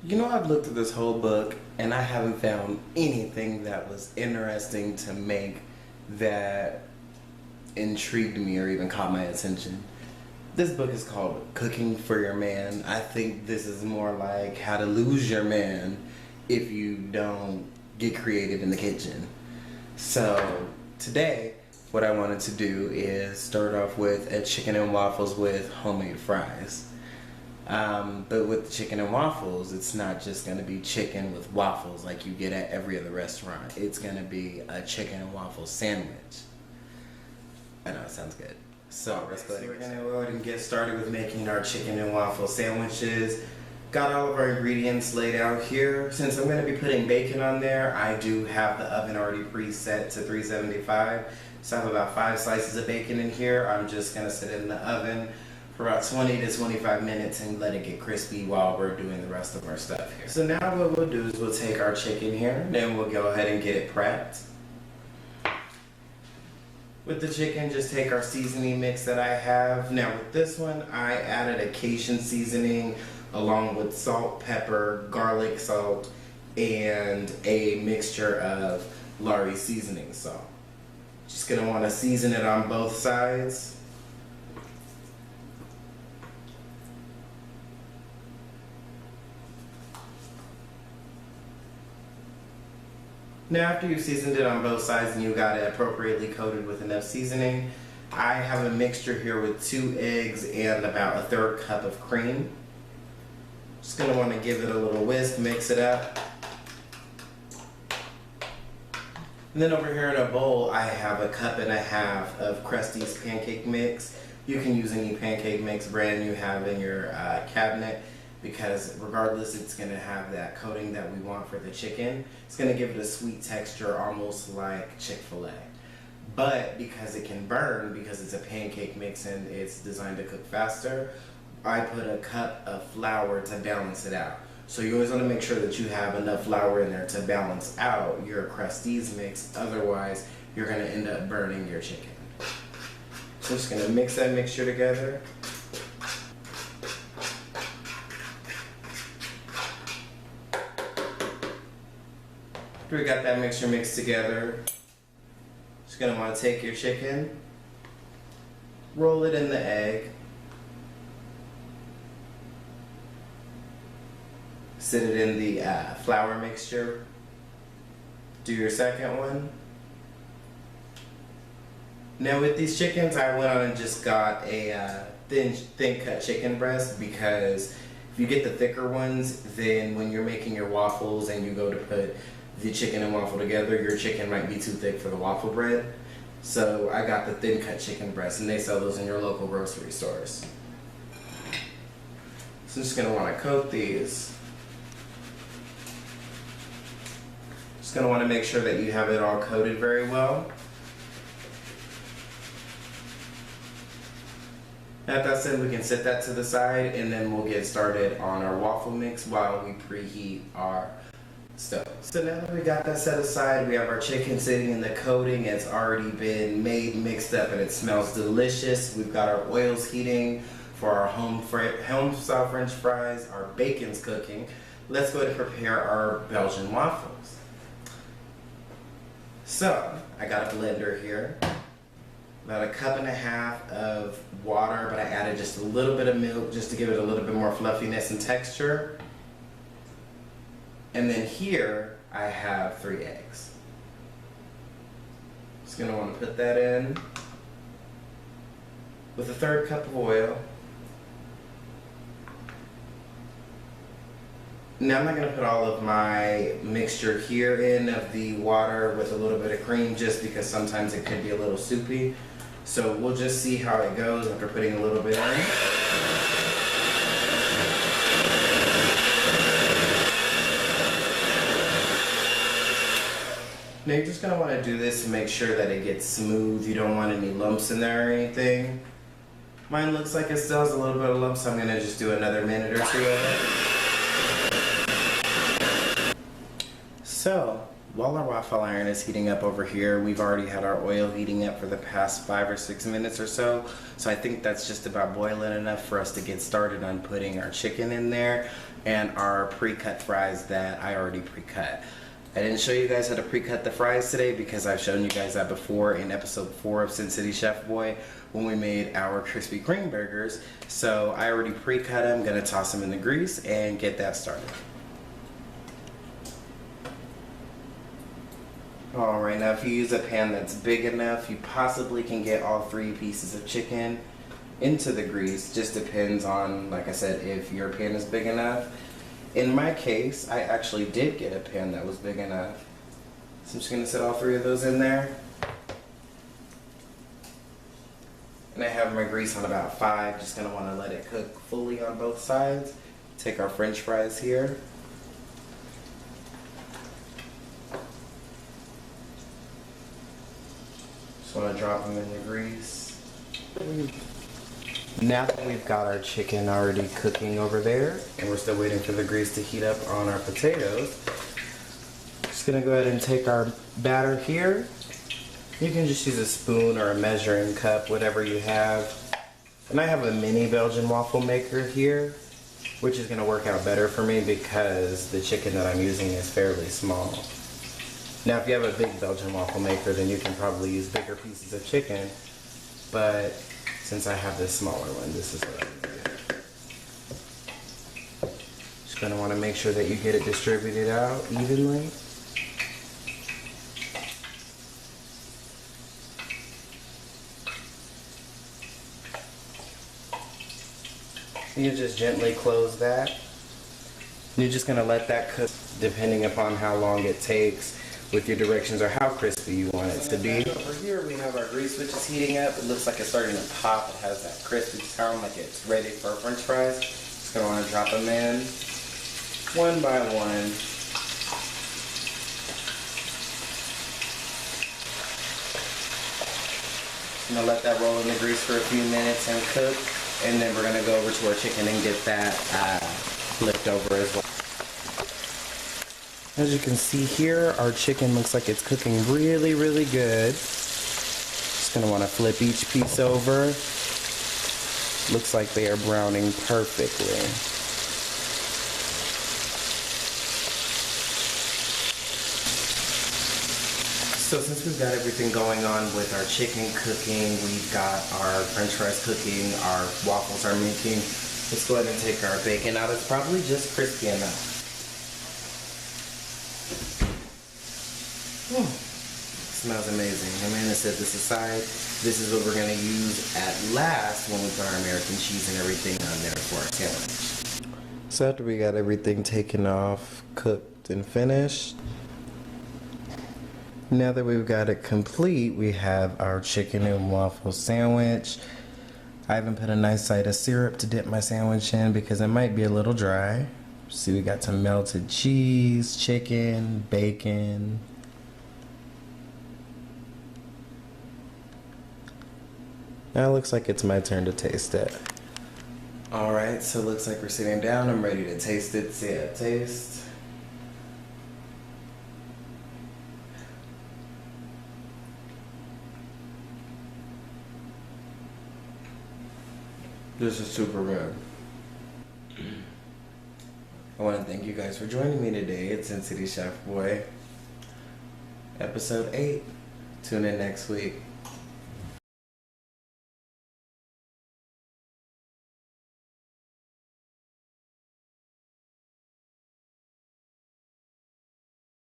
You know, I've looked at this whole book and I haven't found anything that was interesting to make that intrigued me or even caught my attention. This book is called Cooking for Your Man. I think this is more like how to lose your man if you don't get creative in the kitchen. So today, what I wanted to do is start off with a chicken and waffles with homemade fries. But with the chicken and waffles, it's not just going to be chicken with waffles like you get at every other restaurant. It's going to be a chicken and waffle sandwich. I know, it sounds good. So let's go ahead and get started with making our chicken and waffle sandwiches. Got all of our ingredients laid out here. Since I'm going to be putting bacon on there, I do have the oven already preset to 375. So I have about 5 slices of bacon in here. I'm just going to sit it in the oven for about 20 to 25 minutes and let it get crispy while we're doing the rest of our stuff here. So now what we'll do is we'll take our chicken here, then we'll go ahead and get it prepped. With the chicken, just take our seasoning mix that I have. Now with this one, I added a Cajun seasoning along with salt, pepper, garlic salt, and a mixture of Lari seasoning salt. Just gonna wanna season it on both sides. Now after you've seasoned it on both sides and you got it appropriately coated with enough seasoning, I have a mixture here with 2 eggs and about a 1/3 cup of cream. Just going to want to give it a little whisk, mix it up. And then over here in a bowl I have a 1.5 cups of Krusty's pancake mix. You can use any pancake mix brand you have in your cabinet, because regardless it's going to have that coating that we want for the chicken. It's going to give it a sweet texture almost like Chick-fil-A. But because it can burn, because it's a pancake mix and it's designed to cook faster, I put a cup of flour to balance it out. So you always want to make sure that you have enough flour in there to balance out your Krusty's mix, otherwise you're going to end up burning your chicken. So I'm just going to mix that mixture together. After we got that mixture mixed together, just gonna want to take your chicken, roll it in the egg, sit it in the flour mixture, do your second one. Now with these chickens, I went on and just got a thin cut chicken breast, because if you get the thicker ones, then when you're making your waffles and you go to put the chicken and waffle together, your chicken might be too thick for the waffle bread. So I got the thin cut chicken breast, and they sell those in your local grocery stores. So I'm just going to want to coat these. Just going to want to make sure that you have it all coated very well. After that said, we can set that to the side, and then we'll get started on our waffle mix while we preheat our stove. So now that we got that set aside, we have our chicken sitting in the coating. It's already been made, mixed up, and it smells delicious. We've got our oils heating for our home style French fries. Our bacon's cooking. Let's go ahead and prepare our Belgian waffles. So I got a blender here. About 1.5 cups of water, but I added just a little bit of milk just to give it a little bit more fluffiness and texture. And then here I have 3 eggs. Just gonna want to put that in with a 1/3 cup of oil. Now I'm not gonna put all of my mixture here in of the water with a little bit of cream, just because sometimes it could be a little soupy. So we'll just see how it goes after putting a little bit in. Now you're just going to want to do this to make sure that it gets smooth. You don't want any lumps in there or anything. Mine looks like it still has a little bit of lumps, so I'm going to just do another minute or 2 of it. So while our waffle iron is heating up over here, we've already had our oil heating up for the past 5 or 6 minutes or so. So I think that's just about boiling enough for us to get started on putting our chicken in there. and our pre-cut fries that I already pre-cut. I didn't show you guys how to pre-cut the fries today because I've shown you guys that before in episode 4 of Sin City Chef Boy when we made our crispy Kreme burgers. So I already pre-cut them, gonna toss them in the grease and get that started. Alright, now if you use a pan that's big enough, you possibly can get all 3 pieces of chicken into the grease. Just depends on, like I said, if your pan is big enough. In my case, I actually did get a pan that was big enough. So I'm just gonna set all 3 of those in there. And I have my grease on about 5, just gonna wanna let it cook fully on both sides. Take our French fries here. Just wanna drop them in the grease. Now that we've got our chicken already cooking over there, and we're still waiting for the grease to heat up on our potatoes, just gonna go ahead and take our batter here. You can just use a spoon or a measuring cup, whatever you have. And I have a mini Belgian waffle maker here, which is gonna work out better for me because the chicken that I'm using is fairly small. Now if you have a big Belgian waffle maker, then you can probably use bigger pieces of chicken, but since I have this smaller one, this is what I'm doing. Just gonna wanna make sure that you get it distributed out evenly. You just gently close that. You're just gonna let that cook depending upon how long it takes with your directions or how crispy you want it to be. Over here we have our grease which is heating up. It looks like it's starting to pop. It has that crispy sound like it's ready for French fries. Just gonna want to drop them in one by one. I'm gonna let that roll in the grease for a few minutes and cook, and then we're gonna go over to our chicken and get that flipped over as well. As you can see here, our chicken looks like it's cooking really, really good. Just gonna wanna flip each piece over. Looks like they are browning perfectly. So since we've got everything going on with our chicken cooking, we've got our French fries cooking, our waffles are making, let's go ahead and take our bacon out. It's probably just crispy enough. Smells amazing. Amanda set this aside. This is what we're going to use at last when we put our American cheese and everything on there for our sandwich. So after we got everything taken off, cooked, and finished, now that we've got it complete, we have our chicken and waffle sandwich. I even put a nice side of syrup to dip my sandwich in because it might be a little dry. See, we got some melted cheese, chicken, bacon. Now it looks like it's my turn to taste it. Alright, so it looks like we're sitting down. I'm ready to taste it. See it taste. This is super good. I want to thank you guys for joining me today at Sin City Chef Boy, episode 8. Tune in next week.